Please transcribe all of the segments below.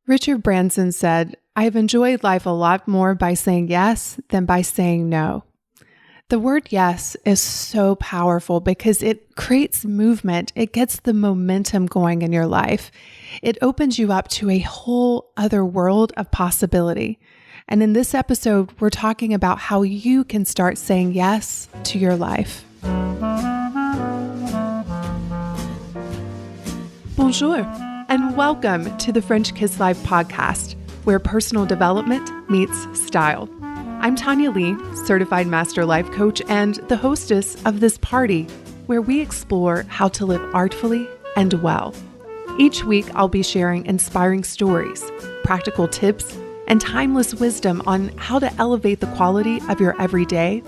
Richard Branson said, "I've enjoyed life a lot more by saying yes than by saying no." The word yes is so powerful because it creates movement. It gets the momentum going in your life. It opens you up to a whole other world of possibility. And in this episode, we're talking about how you can start saying yes to your life. Bonjour, and welcome to the French Kiss Life podcast, where personal development meets style. I'm Tanya Lee, certified master life coach and the hostess of this party, where we explore how to live artfully and well. Each week, I'll be sharing inspiring stories, practical tips, and timeless wisdom on how to elevate the quality of your everyday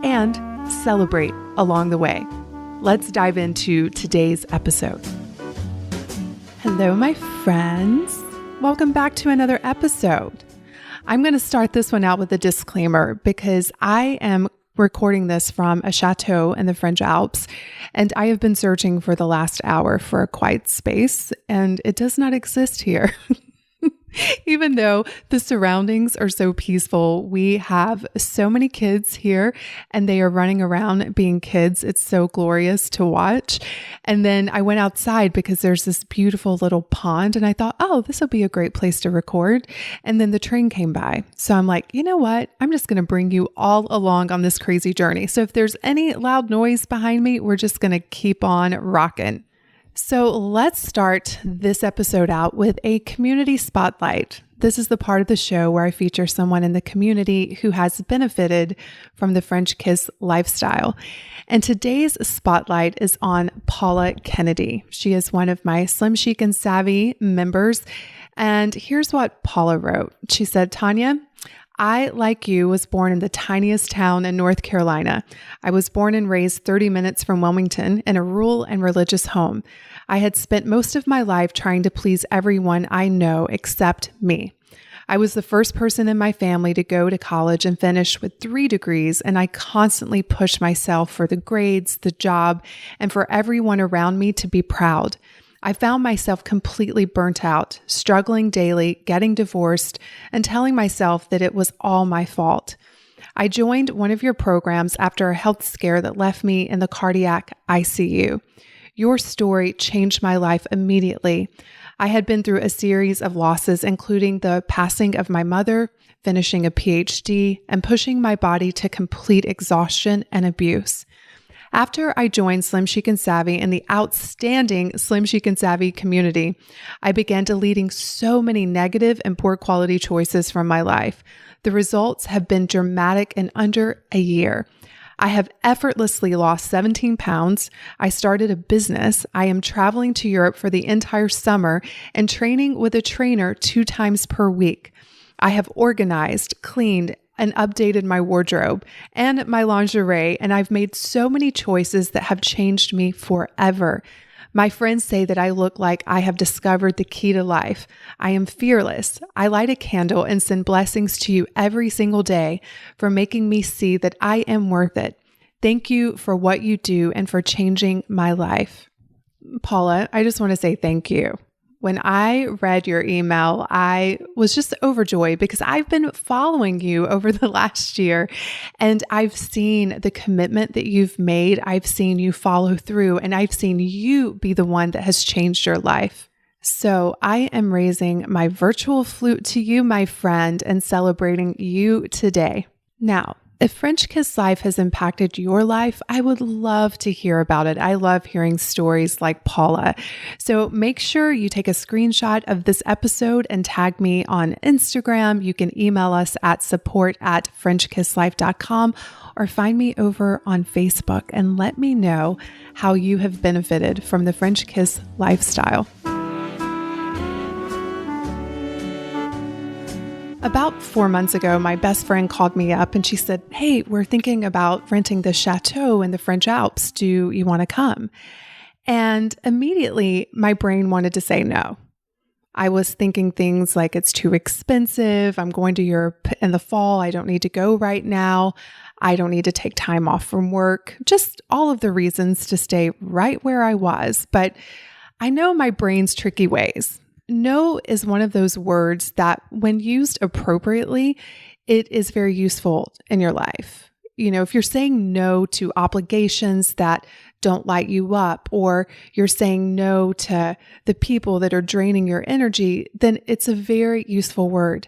and celebrate along the way. Let's dive into today's episode. Hello, my friends. Welcome back to another episode. I'm going to start this one out with a disclaimer because I am recording this from a chateau in the French Alps, and I have been searching for the last hour for a quiet space, and it does not exist here. Even though the surroundings are so peaceful, we have so many kids here and they are running around being kids. It's so glorious to watch. And then I went outside because there's this beautiful little pond and I thought, oh, this will be a great place to record. And then the train came by. So I'm like, you know what? I'm just going to bring you all along on this crazy journey. So if there's any loud noise behind me, we're just going to keep on rocking. So let's start this episode out with a community spotlight. This is the part of the show where I feature someone in the community who has benefited from the French Kiss lifestyle. And today's spotlight is on Paula Kennedy. She is one of my Slim Chic and Savvy members. And here's what Paula wrote. She said, "Tanya, I, like you, was born in the tiniest town in North Carolina. I was born and raised 30 minutes from Wilmington in a rural and religious home. I had spent most of my life trying to please everyone I know except me. I was the first person in my family to go to college and finish with 3 degrees, and I constantly pushed myself for the grades, the job, and for everyone around me to be proud. I found myself completely burnt out, struggling daily, getting divorced, and telling myself that it was all my fault. I joined one of your programs after a health scare that left me in the cardiac ICU. Your story changed my life immediately. I had been through a series of losses, including the passing of my mother, finishing a PhD, and pushing my body to complete exhaustion and abuse. After I joined Slim Chic and Savvy and the outstanding Slim Chic and Savvy community, I began deleting so many negative and poor quality choices from my life. The results have been dramatic in under a year. I have effortlessly lost 17 pounds. I started a business. I am traveling to Europe for the entire summer and training with a trainer 2 times per week. I have organized, cleaned, and updated my wardrobe and my lingerie, and I've made so many choices that have changed me forever. My friends say that I look like I have discovered the key to life. I am fearless. I light a candle and send blessings to you every single day for making me see that I am worth it. Thank you for what you do and for changing my life." Paula, I just want to say thank you. When I read your email, I was just overjoyed because I've been following you over the last year and I've seen the commitment that you've made. I've seen you follow through and I've seen you be the one that has changed your life. So I am raising my virtual flute to you, my friend, and celebrating you today. Now, if French Kiss Life has impacted your life, I would love to hear about it. I love hearing stories like Paula. So make sure you take a screenshot of this episode and tag me on Instagram. You can email us at support@frenchkisslife.com or find me over on Facebook and let me know how you have benefited from the French Kiss lifestyle. About 4 months ago, my best friend called me up and she said, "Hey, we're thinking about renting the chateau in the French Alps. Do you want to come?" And immediately my brain wanted to say no. I was thinking things like it's too expensive. I'm going to Europe in the fall. I don't need to go right now. I don't need to take time off from work. Just all of the reasons to stay right where I was. But I know my brain's tricky ways. no is one of those words that when used appropriately, it is very useful in your life. If you're saying no to obligations that don't light you up, or you're saying no to the people that are draining your energy, then it's a very useful word.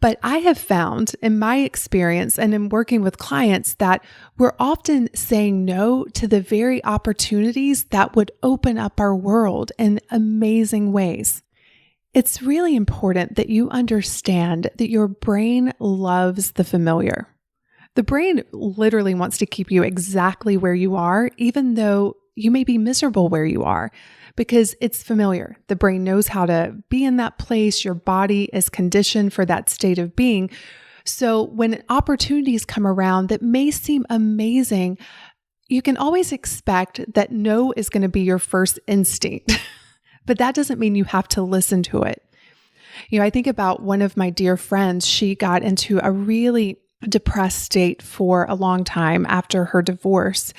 But I have found in my experience and in working with clients that we're often saying no to the very opportunities that would open up our world in amazing ways. It's really important that you understand that your brain loves the familiar. The brain literally wants to keep you exactly where you are, even though you may be miserable where you are, because it's familiar. The brain knows how to be in that place. Your body is conditioned for that state of being. So when opportunities come around that may seem amazing, you can always expect that no is going to be your first instinct, but that doesn't mean you have to listen to it. I think about one of my dear friends. She got into a really depressed state for a long time after her divorce.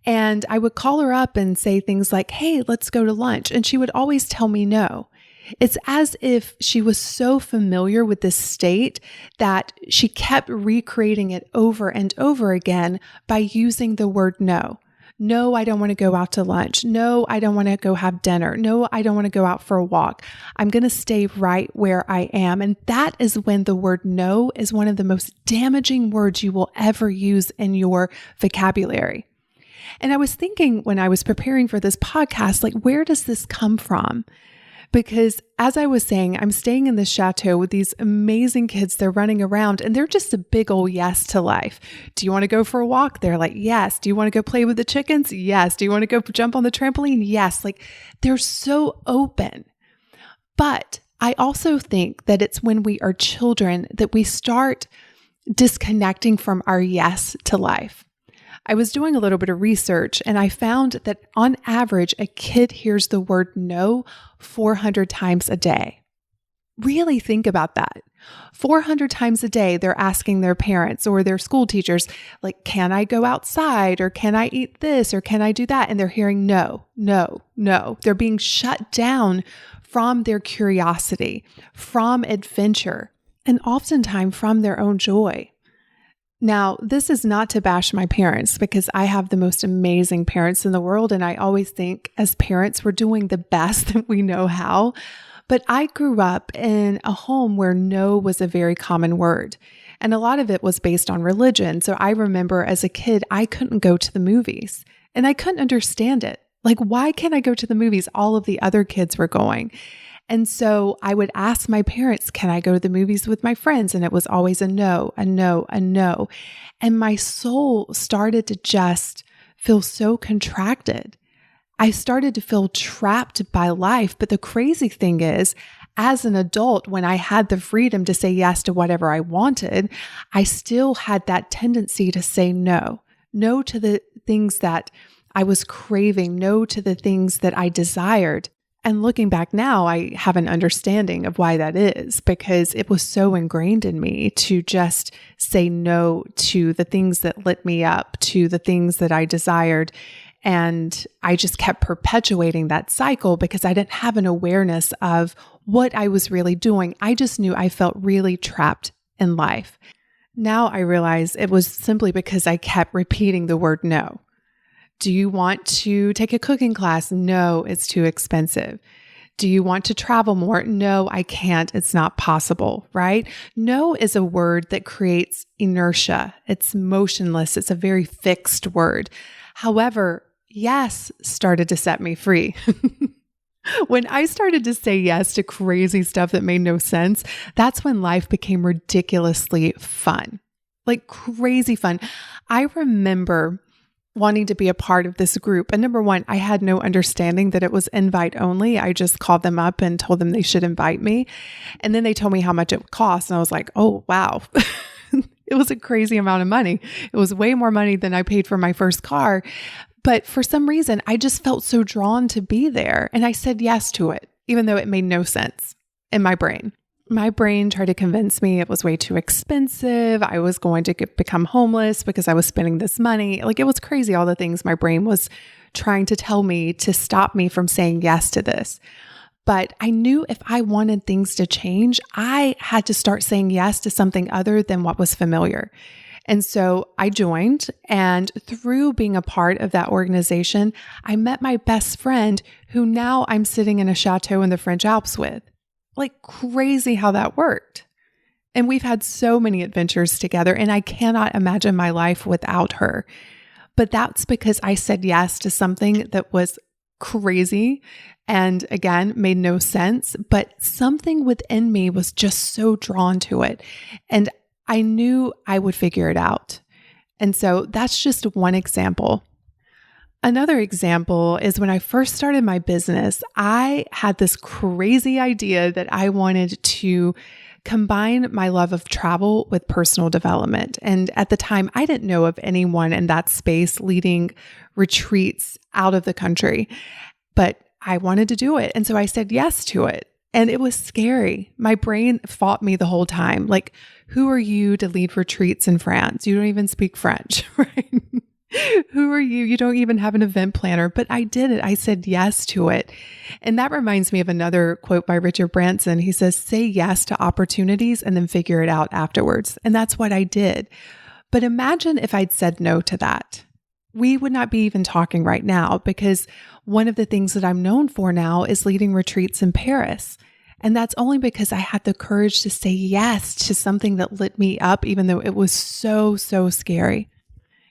And I would call her up and say things like, "Hey, let's go to lunch." And she would always tell me no. It's as if she was so familiar with this state that she kept recreating it over and over again by using the word no. No, I don't want to go out to lunch. No, I don't want to go have dinner. No, I don't want to go out for a walk. I'm going to stay right where I am. And that is when the word no is one of the most damaging words you will ever use in your vocabulary. And I was thinking when I was preparing for this podcast, where does this come from? Because as I was saying, I'm staying in this chateau with these amazing kids. They're running around and they're just a big old yes to life. Do you want to go for a walk? They're like, yes. Do you want to go play with the chickens? Yes. Do you want to go jump on the trampoline? Yes. They're so open. But I also think that it's when we are children that we start disconnecting from our yes to life. I was doing a little bit of research and I found that on average, a kid hears the word no 400 times a day. Really think about that. 400 times a day, they're asking their parents or their school teachers, can I go outside? Or can I eat this? Or can I do that? And they're hearing no, no, no. They're being shut down from their curiosity, from adventure, and oftentimes from their own joy. Now, this is not to bash my parents because I have the most amazing parents in the world. And I always think as parents, we're doing the best that we know how. But I grew up in a home where no was a very common word. And a lot of it was based on religion. So I remember as a kid, I couldn't go to the movies and I couldn't understand it. Why can't I go to the movies? All of the other kids were going. And so I would ask my parents, can I go to the movies with my friends? And it was always a no, a no, a no. And my soul started to just feel so contracted. I started to feel trapped by life. But the crazy thing is, as an adult, when I had the freedom to say yes to whatever I wanted, I still had that tendency to say no. No to the things that I was craving, no to the things that I desired. And looking back now, I have an understanding of why that is, because it was so ingrained in me to just say no to the things that lit me up, to the things that I desired. And I just kept perpetuating that cycle because I didn't have an awareness of what I was really doing. I just knew I felt really trapped in life. Now I realize it was simply because I kept repeating the word no. Do you want to take a cooking class? No, it's too expensive. Do you want to travel more? No, I can't. It's not possible, right? No is a word that creates inertia. It's motionless. It's a very fixed word. However, yes started to set me free. When I started to say yes to crazy stuff that made no sense, that's when life became ridiculously fun, crazy fun. I remember wanting to be a part of this group. And number one, I had no understanding that it was invite only. I just called them up and told them they should invite me. And then they told me how much it would cost. And I was like, oh, wow. It was a crazy amount of money. It was way more money than I paid for my first car. But for some reason, I just felt so drawn to be there. And I said yes to it, even though it made no sense in my brain. My brain tried to convince me it was way too expensive. I was going to become homeless because I was spending this money. It was crazy, all the things my brain was trying to tell me to stop me from saying yes to this. But I knew if I wanted things to change, I had to start saying yes to something other than what was familiar. And so I joined, and through being a part of that organization, I met my best friend who now I'm sitting in a chateau in the French Alps with. Like crazy how that worked. And we've had so many adventures together, and I cannot imagine my life without her. But that's because I said yes to something that was crazy and again, made no sense, but something within me was just so drawn to it. And I knew I would figure it out. And so that's just one example. Another example is when I first started my business, I had this crazy idea that I wanted to combine my love of travel with personal development. And at the time, I didn't know of anyone in that space leading retreats out of the country, but I wanted to do it. And so I said yes to it. And it was scary. My brain fought me the whole time. Like, who are you to lead retreats in France? You don't even speak French, right? Who are you? You don't even have an event planner. But I did it. I said yes to it. And that reminds me of another quote by Richard Branson. He says, say yes to opportunities and then figure it out afterwards. And that's what I did. But imagine if I'd said no to that. We would not be even talking right now, because one of the things that I'm known for now is leading retreats in Paris. And that's only because I had the courage to say yes to something that lit me up, even though it was so scary.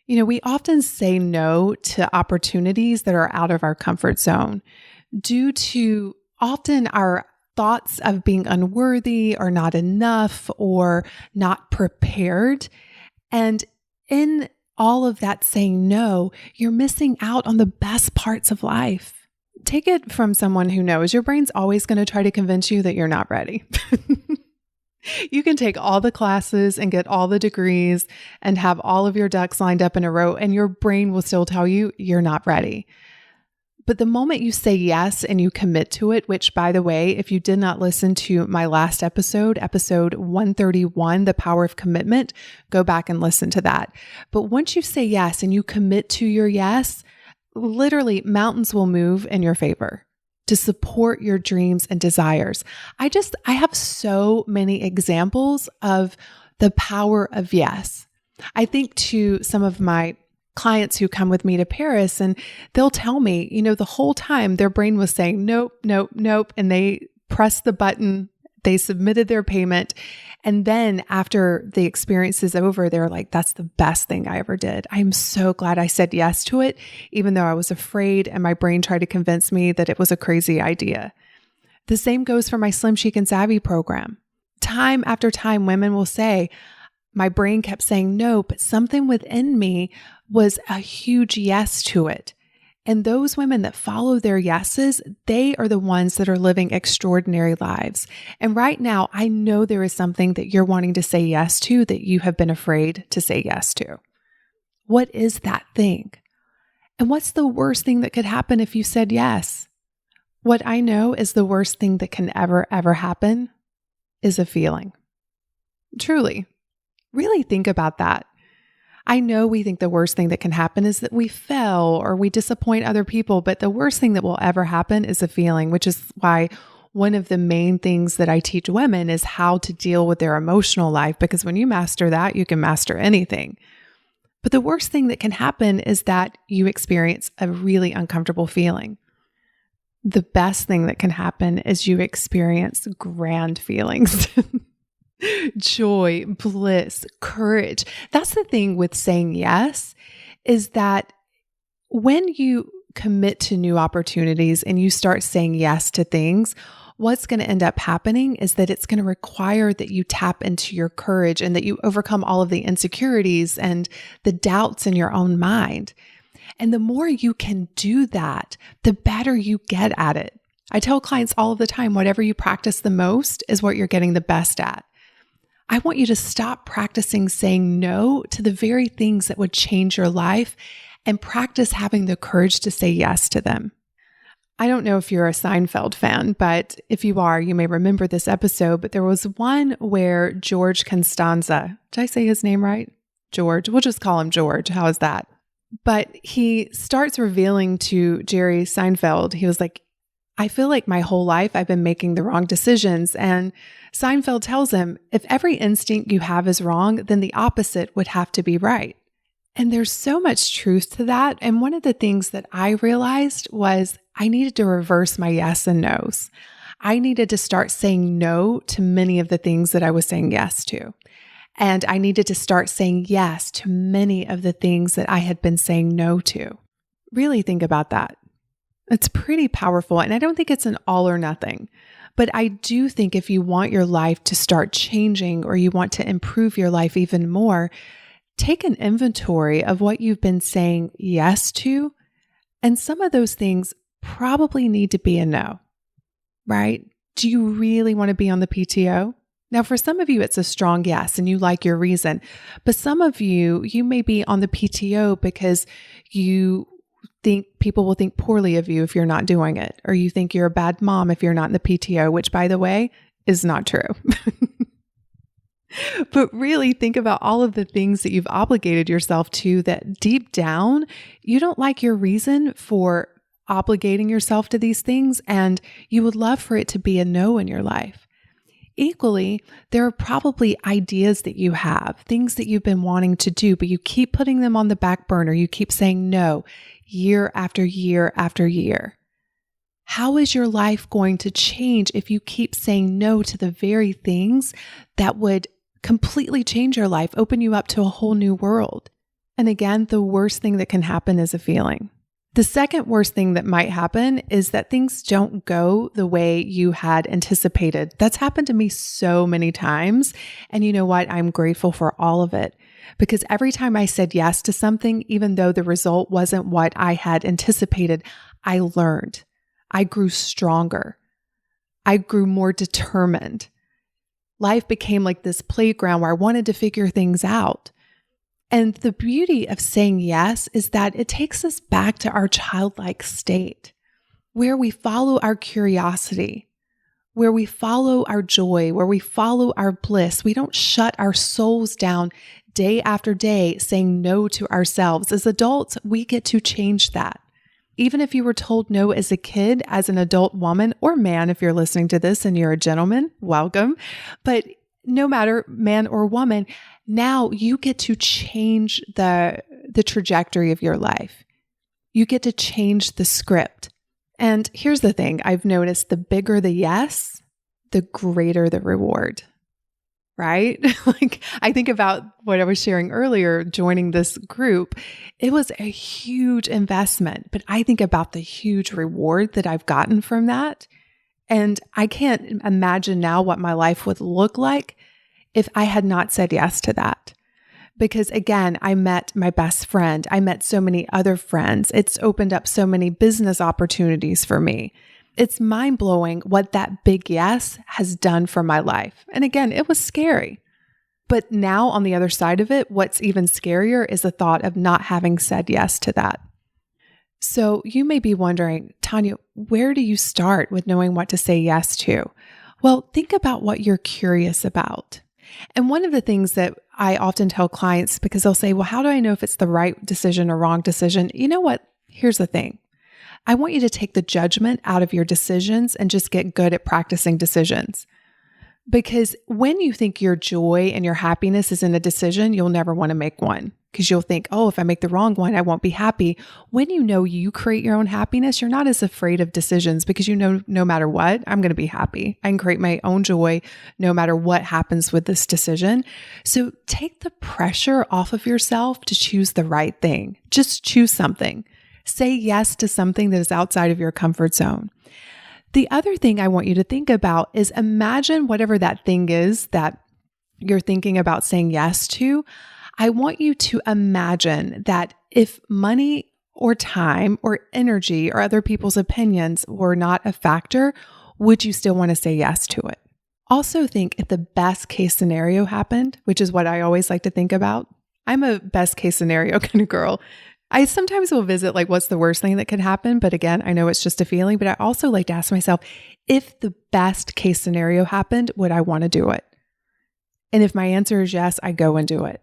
You know, we often say no to opportunities that are out of our comfort zone due to often our thoughts of being unworthy or not enough or not prepared. And in all of that saying no, you're missing out on the best parts of life. Take it from someone who knows your brain's always going to try to convince you that you're not ready. You can take all the classes and get all the degrees and have all of your ducks lined up in a row, and your brain will still tell you you're not ready. But the moment you say yes and you commit to it, which, by the way, if you did not listen to my last episode 131, The Power of Commitment, go back and listen to that. But once you say yes and you commit to your yes, literally mountains will move in your favor to support your dreams and desires. I have so many examples of the power of yes. I think to some of my clients who come with me to Paris, and they'll tell me, you know, the whole time their brain was saying, nope, nope, nope. And they pressed the button, they submitted their payment. And then after the experience is over, they're like, that's the best thing I ever did. I'm so glad I said yes to it, even though I was afraid and my brain tried to convince me that it was a crazy idea. The same goes for my Slim Chic and Savvy program. Time after time, women will say, my brain kept saying no, but something within me was a huge yes to it. And those women that follow their yeses, they are the ones that are living extraordinary lives. And right now, I know there is something that you're wanting to say yes to that you have been afraid to say yes to. What is that thing? And what's the worst thing that could happen if you said yes? What I know is the worst thing that can ever happen is a feeling. Truly. Really think about that. I know we think the worst thing that can happen is that we fail or we disappoint other people, but the worst thing that will ever happen is a feeling, which is why one of the main things that I teach women is how to deal with their emotional life, because when you master that, you can master anything. But the worst thing that can happen is that you experience a really uncomfortable feeling. The best thing that can happen is you experience grand feelings. Joy, bliss, courage. That's the thing with saying yes, is that when you commit to new opportunities and you start saying yes to things, what's going to end up happening is that it's going to require that you tap into your courage and that you overcome all of the insecurities and the doubts in your own mind. And the more you can do that, the better you get at it. I tell clients all of the time, whatever you practice the most is what you're getting the best at. I want you to stop practicing saying no to the very things that would change your life and practice having the courage to say yes to them. I don't know if you're a Seinfeld fan, but if you are, you may remember this episode, but there was one where George Costanza, did I say his name right? George, we'll just call him George. How is that? But he starts revealing to Jerry Seinfeld, he was like, I feel like my whole life I've been making the wrong decisions. And Seinfeld tells him, if every instinct you have is wrong, then the opposite would have to be right. And there's so much truth to that. And one of the things that I realized was I needed to reverse my yes and no's. I needed to start saying no to many of the things that I was saying yes to. And I needed to start saying yes to many of the things that I had been saying no to. Really think about that. It's pretty powerful. And I don't think it's an all or nothing. But I do think if you want your life to start changing or you want to improve your life even more, take an inventory of what you've been saying yes to. And some of those things probably need to be a no, right? Do you really want to be on the PTO? Now, for some of you, it's a strong yes, and you like your reason. But some of you may be on the PTO because you think people will think poorly of you if you're not doing it, or you think you're a bad mom if you're not in the PTO, which, by the way, is not true. But really think about all of the things that you've obligated yourself to that deep down, you don't like your reason for obligating yourself to these things, and you would love for it to be a no in your life. Equally, there are probably ideas that you have, things that you've been wanting to do, but you keep putting them on the back burner. You keep saying no year after year after year. How is your life going to change if you keep saying no to the very things that would completely change your life, open you up to a whole new world? And again, the worst thing that can happen is a feeling. The second worst thing that might happen is that things don't go the way you had anticipated. That's happened to me so many times. And you know what? I'm grateful for all of it, because every time I said yes to something, even though the result wasn't what I had anticipated, I learned. I grew stronger. I grew more determined. Life became like this playground where I wanted to figure things out. And the beauty of saying yes is that it takes us back to our childlike state, where we follow our curiosity, where we follow our joy, where we follow our bliss. We don't shut our souls down day after day saying no to ourselves. As adults, we get to change that. Even if you were told no as a kid, as an adult woman or man, if you're listening to this and you're a gentleman, welcome. But no matter man or woman, now you get to change the trajectory of your life. You get to change the script. And here's the thing I've noticed: the bigger the yes, the greater the reward, right? Like, I think about what I was sharing earlier, joining this group. It was a huge investment, but I think about the huge reward that I've gotten from that. And I can't imagine now what my life would look like if I had not said yes to that. Because again, I met my best friend. I met so many other friends. It's opened up so many business opportunities for me. It's mind-blowing what that big yes has done for my life. And again, it was scary. But now on the other side of it, what's even scarier is the thought of not having said yes to that. So you may be wondering, Tanya, where do you start with knowing what to say yes to? Well, think about what you're curious about. And one of the things that I often tell clients, because they'll say, well, how do I know if it's the right decision or wrong decision? You know what? Here's the thing. I want you to take the judgment out of your decisions and just get good at practicing decisions. Because when you think your joy and your happiness is in a decision, you'll never want to make one, because you'll think, oh, if I make the wrong one, I won't be happy. When you know you create your own happiness, you're not as afraid of decisions, because you know no matter what, I'm going to be happy. I can create my own joy no matter what happens with this decision. So take the pressure off of yourself to choose the right thing. Just choose something. Say yes to something that is outside of your comfort zone. The other thing I want you to think about is imagine whatever that thing is that you're thinking about saying yes to. I want you to imagine that if money or time or energy or other people's opinions were not a factor, would you still want to say yes to it? Also think if the best case scenario happened, which is what I always like to think about. I'm a best case scenario kind of girl. I sometimes will visit like, what's the worst thing that could happen? But again, I know it's just a feeling, but I also like to ask myself, if the best case scenario happened, would I want to do it? And if my answer is yes, I go and do it.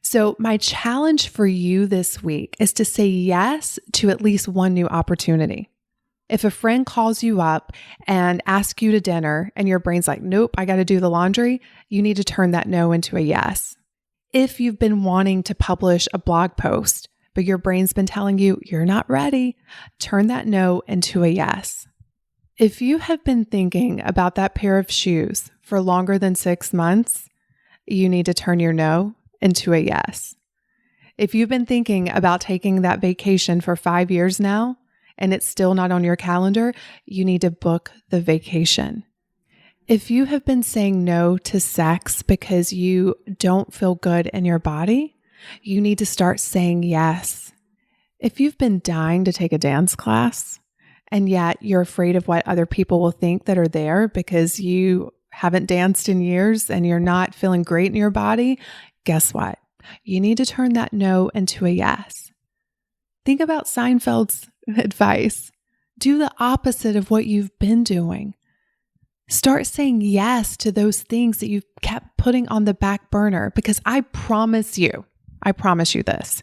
So my challenge for you this week is to say yes to at least one new opportunity. If a friend calls you up and asks you to dinner and your brain's like, nope, I got to do the laundry, you need to turn that no into a yes. If you've been wanting to publish a blog post, but your brain's been telling you you're not ready, turn that no into a yes. If you have been thinking about that pair of shoes for longer than 6 months, you need to turn your no into a yes. If you've been thinking about taking that vacation for 5 years now, and it's still not on your calendar, you need to book the vacation. If you have been saying no to sex because you don't feel good in your body, you need to start saying yes. If you've been dying to take a dance class, and yet you're afraid of what other people will think that are there because you haven't danced in years and you're not feeling great in your body, guess what? You need to turn that no into a yes. Think about Seinfeld's advice. Do the opposite of what you've been doing. Start saying yes to those things that you've kept putting on the back burner, because I promise you this.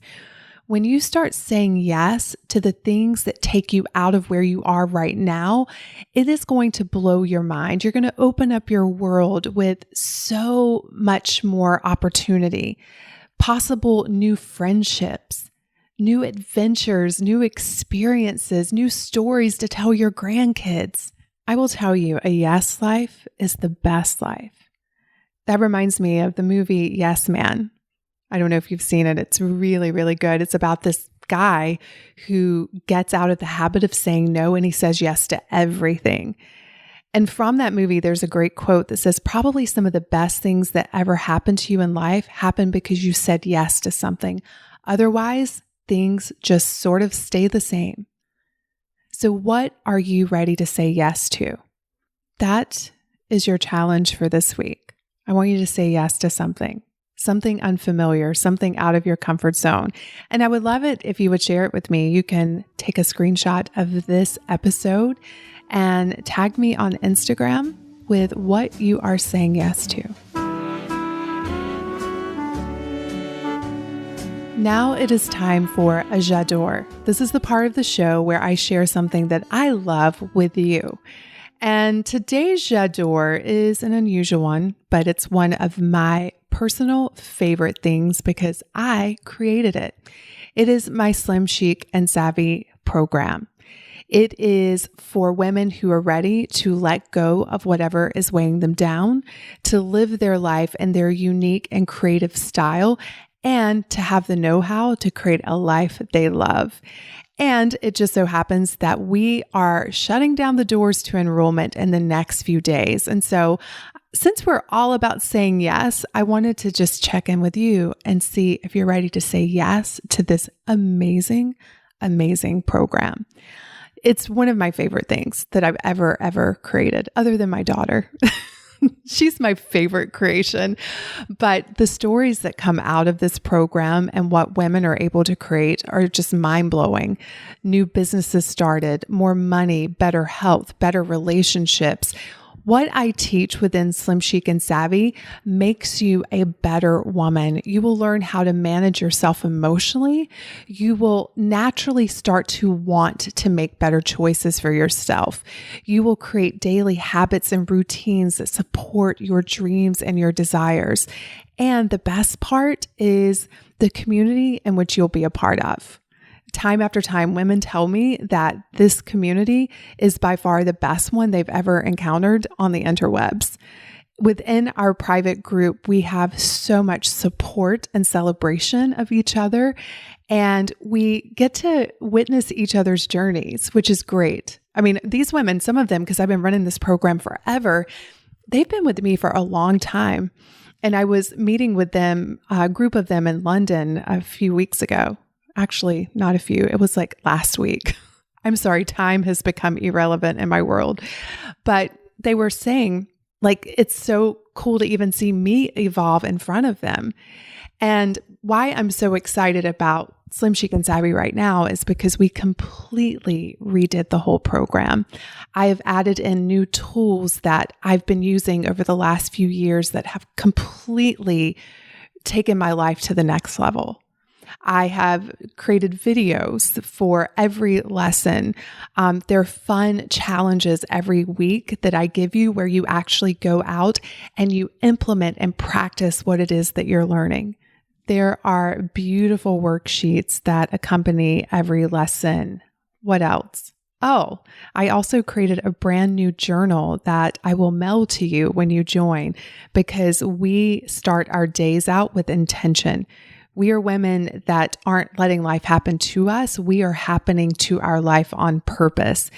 When you start saying yes to the things that take you out of where you are right now, it is going to blow your mind. You're going to open up your world with so much more opportunity, possible new friendships, new adventures, new experiences, new stories to tell your grandkids. I will tell you, a yes life is the best life. That reminds me of the movie Yes Man. I don't know if you've seen it. It's really, really good. It's about this guy who gets out of the habit of saying no and he says yes to everything. And from that movie, there's a great quote that says, probably some of the best things that ever happened to you in life happened because you said yes to something. Otherwise, things just sort of stay the same. So what are you ready to say yes to? That is your challenge for this week. I want you to say yes to something unfamiliar, something out of your comfort zone. And I would love it if you would share it with me. You can take a screenshot of this episode and tag me on Instagram with what you are saying yes to. Now it is time for a j'adore. This is the part of the show where I share something that I love with you. And today's j'adore is an unusual one, but it's one of my personal favorite things because I created it. It is my Slim Chic and Savvy program. It is for women who are ready to let go of whatever is weighing them down, to live their life in their unique and creative style, and to have the know-how to create a life they love. And it just so happens that we are shutting down the doors to enrollment in the next few days. And so since we're all about saying yes, I wanted to just check in with you and see if you're ready to say yes to this amazing, amazing program. It's one of my favorite things that I've ever created, other than my daughter. She's my favorite creation. But the stories that come out of this program and what women are able to create are just mind-blowing. New businesses started, more money, better health, better relationships. What I teach within Slim Chic and Savvy makes you a better woman. You will learn how to manage yourself emotionally. You will naturally start to want to make better choices for yourself. You will create daily habits and routines that support your dreams and your desires. And the best part is the community in which you'll be a part of. Time after time, women tell me that this community is by far the best one they've ever encountered on the interwebs. Within our private group, we have so much support and celebration of each other, and we get to witness each other's journeys, which is great. I mean, these women, some of them, because I've been running this program forever, they've been with me for a long time. And I was meeting with them, a group of them in London a few weeks ago. Actually, not a few. It was like last week. I'm sorry, time has become irrelevant in my world. But they were saying, like, it's so cool to even see me evolve in front of them. And why I'm so excited about Slim Chic and Savvy right now is because we completely redid the whole program. I have added in new tools that I've been using over the last few years that have completely taken my life to the next level. I have created videos for every lesson. There are fun challenges every week that I give you where you actually go out and you implement and practice what it is that you're learning. There are beautiful worksheets that accompany every lesson. What else? Oh, I also created a brand new journal that I will mail to you when you join, because we start our days out with intention. We are women that aren't letting life happen to us. We are happening to our life on purpose.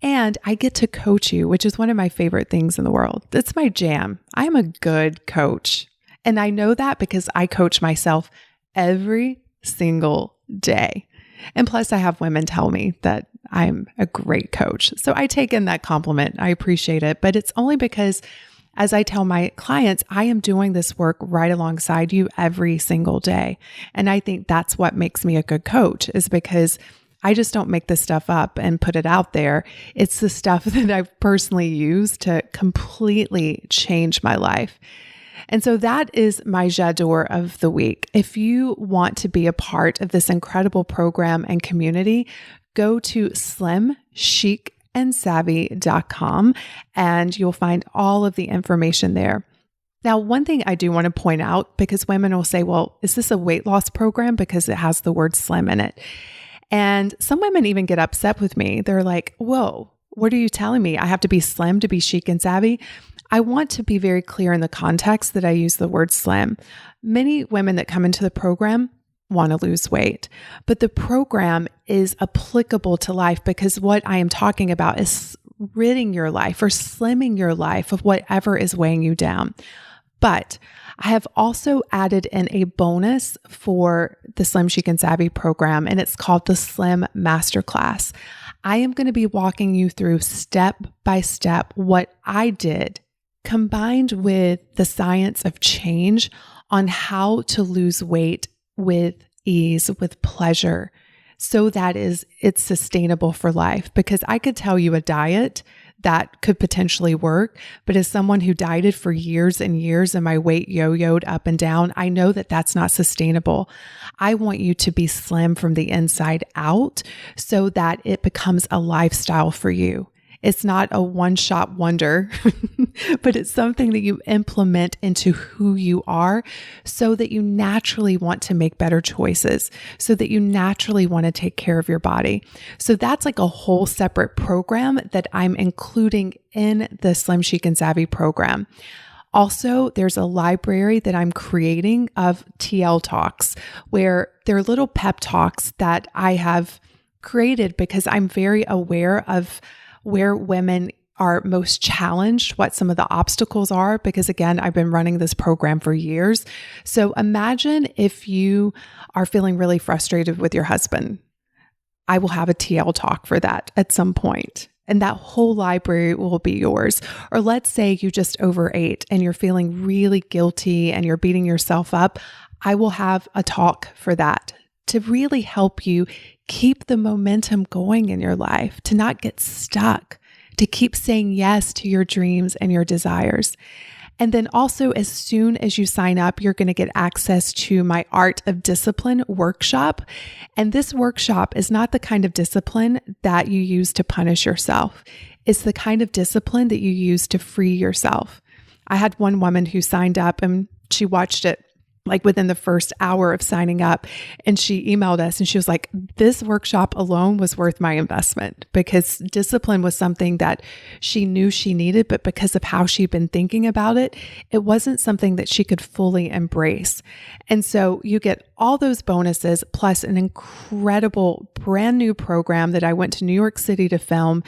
And I get to coach you, which is one of my favorite things in the world. It's my jam. I'm a good coach. And I know that because I coach myself every single day. And plus, I have women tell me that I'm a great coach. So I take in that compliment. I appreciate it. But it's only because, as I tell my clients, I am doing this work right alongside you every single day. And I think that's what makes me a good coach, is because I just don't make this stuff up and put it out there. It's the stuff that I've personally used to completely change my life. And so that is my j'adore of the week. If you want to be a part of this incredible program and community, go to slimchicandsavvy.com and you'll find all of the information there. Now, one thing I do want to point out, because women will say, well, is this a weight loss program? Because it has the word slim in it. And some women even get upset with me. They're like, whoa, what are you telling me? I have to be slim to be chic and savvy? I want to be very clear in the context that I use the word slim. Many women that come into the program want to lose weight, but the program is applicable to life, because what I am talking about is ridding your life or slimming your life of whatever is weighing you down. But I have also added in a bonus for the Slim Chic and Savvy program, and it's called the Slim Masterclass. I am going to be walking you through step by step what I did, combined with the science of change on how to lose weight with ease, with pleasure, so that it's sustainable for life. Because I could tell you a diet that could potentially work, but as someone who dieted for years and years and my weight yo-yoed up and down, I know that that's not sustainable. I want you to be slim from the inside out so that it becomes a lifestyle for you. It's not a one-shot wonder, but it's something that you implement into who you are so that you naturally want to make better choices, so that you naturally want to take care of your body. So that's like a whole separate program that I'm including in the Slim Chic and Savvy program. Also, there's a library that I'm creating of TL Talks, where they're little pep talks that I have created because I'm very aware of where women are most challenged, what some of the obstacles are, because again, I've been running this program for years. So imagine if you are feeling really frustrated with your husband. I will have a TL talk for that at some point, and that whole library will be yours. Or let's say you just overate and you're feeling really guilty and you're beating yourself up. I will have a talk for that to really help you keep the momentum going in your life, to not get stuck, to keep saying yes to your dreams and your desires. And then also, as soon as you sign up, you're going to get access to my Art of Discipline workshop. And this workshop is not the kind of discipline that you use to punish yourself. It's the kind of discipline that you use to free yourself. I had one woman who signed up and she watched it like within the first hour of signing up. And she emailed us and she was like, this workshop alone was worth my investment, because discipline was something that she knew she needed, but because of how she'd been thinking about it, it wasn't something that she could fully embrace. And so you get all those bonuses plus an incredible brand new program that I went to New York City to film,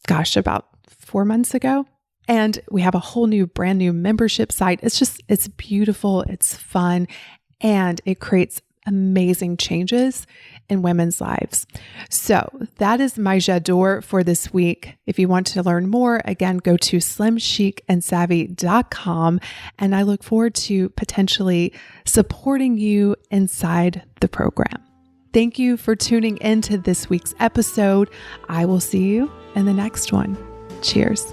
about 4 months ago. And we have a whole new, brand new membership site. It's beautiful, it's fun, and it creates amazing changes in women's lives. So that is my j'adore for this week. If you want to learn more, again, go to slimchicandsavvy.com. And I look forward to potentially supporting you inside the program. Thank you for tuning into this week's episode. I will see you in the next one. Cheers.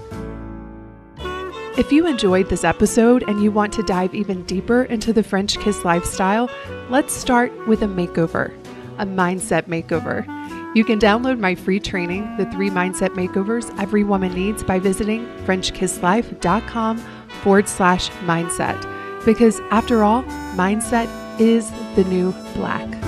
If you enjoyed this episode and you want to dive even deeper into the French kiss lifestyle, let's start with a makeover, a mindset makeover. You can download my free training, The 3 Mindset Makeovers Every Woman Needs, by visiting FrenchKissLife.com/mindset. Because after all, mindset is the new black.